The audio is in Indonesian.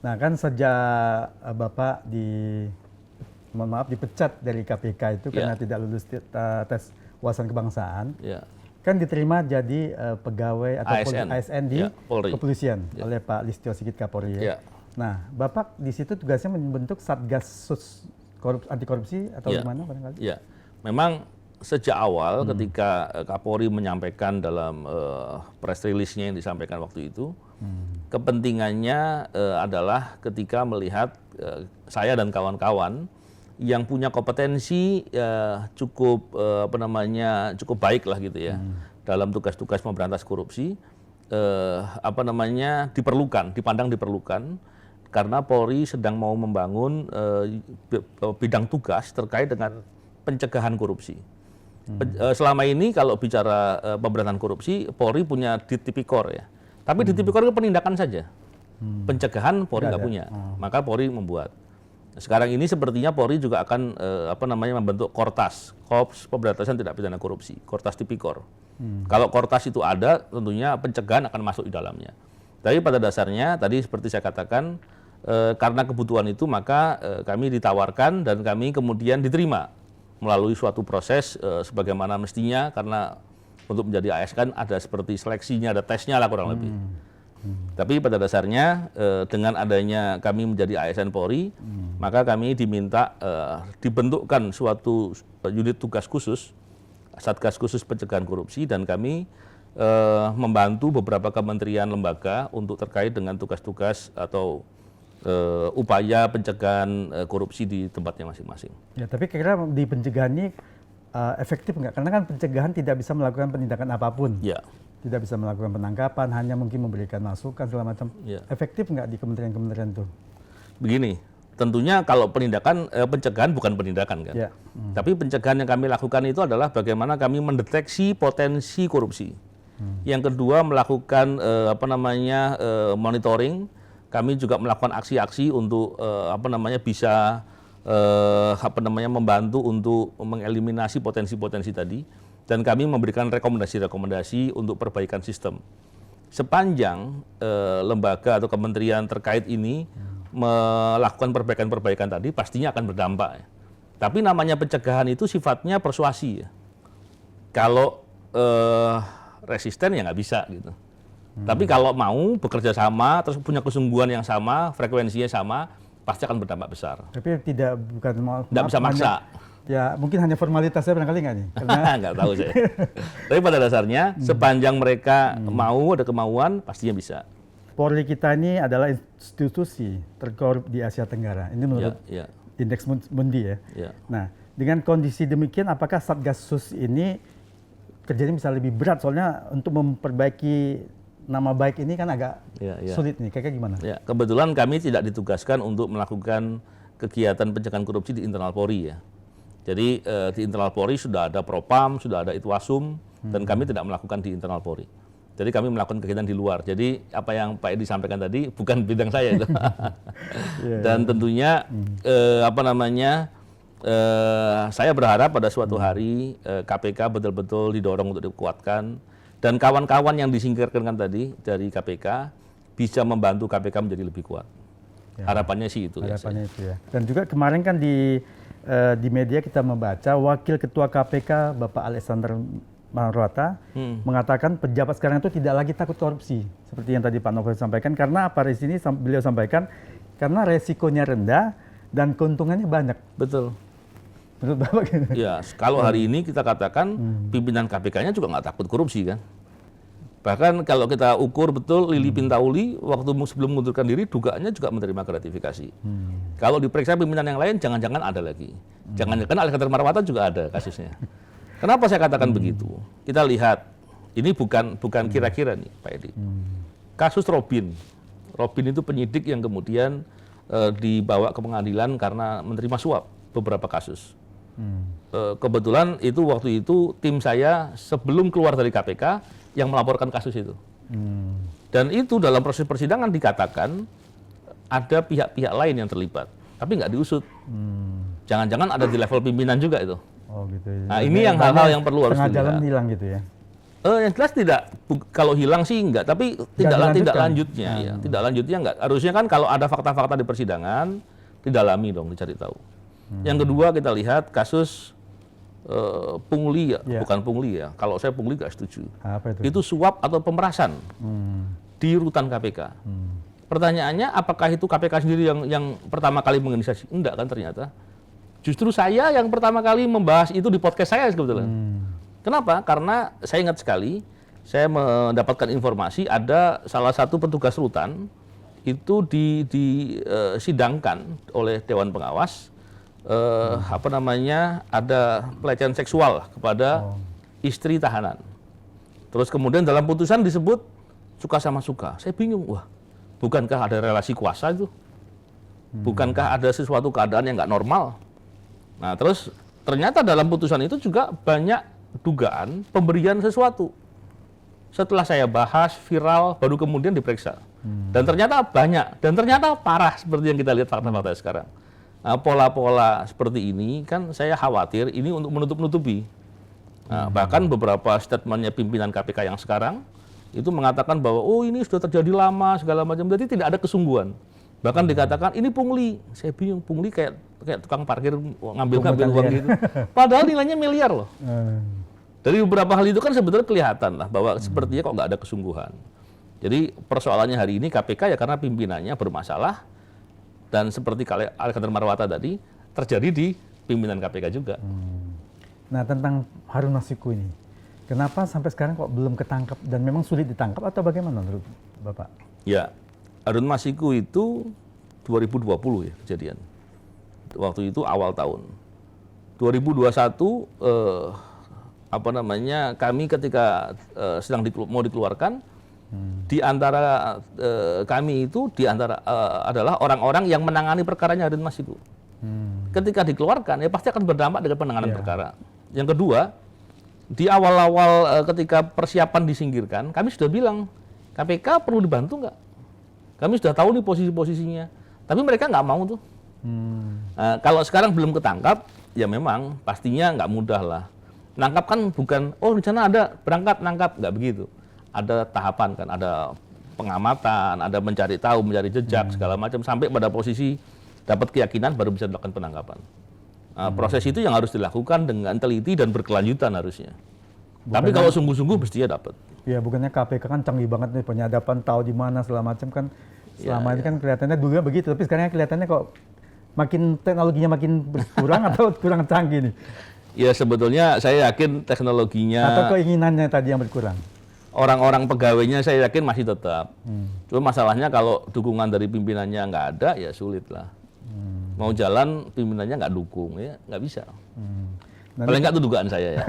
Nah kan sejak Bapak mohon maaf dipecat dari KPK itu karena tidak lulus tes wawasan kebangsaan, kan diterima jadi pegawai atau ASN di kepolisian oleh Pak Listio Sigit Kapolri ya. Nah Bapak di situ tugasnya membentuk Satgas anti korupsi atau gimana barangkali? Ya, memang sejak awal ketika Kapolri menyampaikan dalam press release-nya yang disampaikan waktu itu, kepentingannya adalah ketika melihat saya dan kawan-kawan yang punya kompetensi cukup cukup baik lah gitu ya dalam tugas-tugas memberantas korupsi, dipandang diperlukan karena Polri sedang mau membangun bidang tugas terkait dengan pencegahan korupsi. Selama ini kalau bicara pemberantasan korupsi, Polri punya Ditipikor ya. Tapi Ditipikor itu penindakan saja. Pencegahan Polri nggak punya. Maka Polri membuat. Sekarang ini sepertinya Polri juga akan membentuk Kortas, Korps Pemberantasan Tindak Pidana Korupsi, Kortas Tipikor. Kalau Kortas itu ada, tentunya pencegahan akan masuk di dalamnya. Tapi pada dasarnya tadi seperti saya katakan, karena kebutuhan itu maka kami ditawarkan dan kami kemudian diterima melalui suatu proses sebagaimana mestinya, karena untuk menjadi ASN ada seperti seleksinya, ada tesnya lah kurang lebih. Tapi pada dasarnya dengan adanya kami menjadi ASN Polri, maka kami diminta dibentukkan suatu unit tugas khusus, Satgas Khusus Pencegahan Korupsi, dan kami membantu beberapa kementerian lembaga untuk terkait dengan tugas-tugas atau upaya pencegahan korupsi di tempatnya masing-masing. Ya, tapi kira-kira di pencegahan ini efektif nggak? Karena kan pencegahan tidak bisa melakukan penindakan apapun. Ya. Tidak bisa melakukan penangkapan, hanya mungkin memberikan masukan segala macam. Ya. Efektif nggak di kementerian-kementerian itu? Begini, tentunya kalau penindakan, pencegahan bukan penindakan kan. Ya. Tapi pencegahan yang kami lakukan itu adalah bagaimana kami mendeteksi potensi korupsi. Yang kedua melakukan monitoring. Kami juga melakukan aksi-aksi untuk bisa membantu untuk mengeliminasi potensi-potensi tadi. Dan kami memberikan rekomendasi-rekomendasi untuk perbaikan sistem. Sepanjang lembaga atau kementerian terkait ini melakukan perbaikan-perbaikan tadi, pastinya akan berdampak. Ya. Tapi namanya pencegahan itu sifatnya persuasi. Ya. Kalau resisten ya nggak bisa gitu. Tapi kalau mau bekerja sama, terus punya kesungguhan yang sama, frekuensinya sama, pasti akan berdampak besar. Tapi nggak bisa maksa. Ya mungkin hanya formalitasnya barangkali nggak nih? Karena nggak tahu saya. Tapi pada dasarnya sepanjang mereka mau, ada kemauan, pastinya bisa. Polri kita ini adalah institusi terkorup di Asia Tenggara. Ini menurut Indeks Mundi ya. Nah dengan kondisi demikian, apakah Satgas Sus ini kerjanya bisa lebih berat? Soalnya untuk memperbaiki nama baik ini kan agak sulit nih. Kayak gimana? Ya, kebetulan kami tidak ditugaskan untuk melakukan kegiatan pencegahan korupsi di internal Polri ya. Jadi di internal Polri sudah ada Propam, sudah ada Itwasum, dan kami tidak melakukan di internal Polri. Jadi kami melakukan kegiatan di luar. Jadi apa yang Pak Edi sampaikan tadi bukan bidang saya itu. Dan tentunya saya berharap pada suatu hari KPK betul-betul didorong untuk dikuatkan, dan kawan-kawan yang disingkirkan tadi dari KPK bisa membantu KPK menjadi lebih kuat. Ya. Harapannya sih itu. Harapannya itu ya. Dan juga kemarin kan di media kita membaca Wakil Ketua KPK Bapak Alexander Marwata mengatakan pejabat sekarang itu tidak lagi takut korupsi seperti yang tadi Pak Novel sampaikan, karena apa di sini beliau sampaikan karena resikonya rendah dan keuntungannya banyak. Betul. Menurut Bapak gitu? Ya, kalau hari ini kita katakan pimpinan KPK-nya juga nggak takut korupsi kan. Bahkan kalau kita ukur betul Lili Pintauli waktu sebelum mengundurkan diri dugaannya juga menerima gratifikasi. Kalau diperiksa pimpinan yang lain jangan-jangan ada lagi. Jangan-jangan Alexander Marwata juga ada kasusnya. Kenapa saya katakan begitu? Kita lihat ini bukan kira-kira nih Pak Edi. Kasus Robin. Robin itu penyidik yang kemudian dibawa ke pengadilan karena menerima suap beberapa kasus. Kebetulan itu waktu itu tim saya sebelum keluar dari KPK yang melaporkan kasus itu. Dan itu dalam proses persidangan dikatakan ada pihak-pihak lain yang terlibat, tapi nggak diusut. Jangan-jangan ada di level pimpinan juga itu. Oh gitu. Ya. Nah ini yang hal-hal yang perlu harus tengah dilihat. jalan hilang gitu ya. Yang jelas tidak, kalau hilang sih enggak, tapi tidak lanjutnya, ya, tidak lanjutnya enggak. Harusnya kan kalau ada fakta-fakta di persidangan, didalami dong, dicari tahu. Yang kedua kita lihat kasus pungli, bukan pungli ya. Kalau saya pungli nggak setuju. Apa itu? Itu suap atau pemerasan di rutan KPK. Pertanyaannya, apakah itu KPK sendiri yang pertama kali menginisiasi? Enggak kan ternyata. Justru saya yang pertama kali membahas itu di podcast saya sebetulnya. Kenapa? Karena saya ingat sekali, saya mendapatkan informasi ada salah satu petugas rutan itu disidangkan oleh Dewan Pengawas, ada pelecehan seksual kepada istri tahanan. Terus kemudian dalam putusan disebut suka sama suka. Saya bingung, wah, bukankah ada relasi kuasa itu? Bukankah ada sesuatu keadaan yang nggak normal? Nah, terus ternyata dalam putusan itu juga banyak dugaan pemberian sesuatu. Setelah saya bahas viral, baru kemudian diperiksa. Dan ternyata banyak, dan ternyata parah seperti yang kita lihat fakta-fakta sekarang. Nah, pola-pola seperti ini kan saya khawatir ini untuk menutup-nutupi. Nah, bahkan beberapa statementnya pimpinan KPK yang sekarang itu mengatakan bahwa ini sudah terjadi lama segala macam, jadi tidak ada kesungguhan. Bahkan dikatakan ini pungli. Saya bingung, pungli kayak tukang parkir ngambil uang gitu. Padahal nilainya miliar loh. Dari beberapa hal itu kan sebetulnya kelihatan lah bahwa sepertinya kok nggak ada kesungguhan. Jadi persoalannya hari ini KPK ya karena pimpinannya bermasalah, dan seperti Alexander Marwata tadi terjadi di pimpinan KPK juga. Nah, tentang Harun Masiku ini, kenapa sampai sekarang kok belum ketangkap dan memang sulit ditangkap atau bagaimana menurut Bapak? Ya, Harun Masiku itu 2020 ya kejadian. Waktu itu awal tahun. 2021 kami ketika sedang mau dikeluarkan, di antara kami itu adalah orang-orang yang menangani perkaranya Harun Masiku. Ketika dikeluarkan ya pasti akan berdampak dengan penanganan perkara. Yang kedua, di awal-awal ketika persiapan disingkirkan, kami sudah bilang KPK perlu dibantu nggak? Kami sudah tahu nih posisi-posisinya, tapi mereka nggak mau tuh. Nah, kalau sekarang belum ketangkap, ya memang pastinya nggak mudah lah. Nangkap kan bukan, di sana ada berangkat nangkap, nggak begitu. Ada tahapan kan, ada pengamatan, ada mencari tahu, mencari jejak segala macam sampai pada posisi dapat keyakinan baru bisa dilakukan penangkapan. Nah, proses itu yang harus dilakukan dengan teliti dan berkelanjutan harusnya. Tapi kalau sungguh-sungguh mestinya dapat. Ya, bukannya KPK kan canggih banget nih penyadapan, tahu di mana segala macam kan. Selama ini kan kelihatannya dulunya begitu, tapi sekarang kelihatannya kok makin teknologinya makin berkurang atau kurang canggih nih? Ya sebetulnya saya yakin teknologinya atau keinginannya tadi yang berkurang. Orang-orang pegawainya saya yakin masih tetap. Cuma masalahnya kalau dukungan dari pimpinannya nggak ada, ya sulit lah. Mau jalan pimpinannya nggak dukung, ya nggak bisa. Paling nggak itu dugaan saya ya.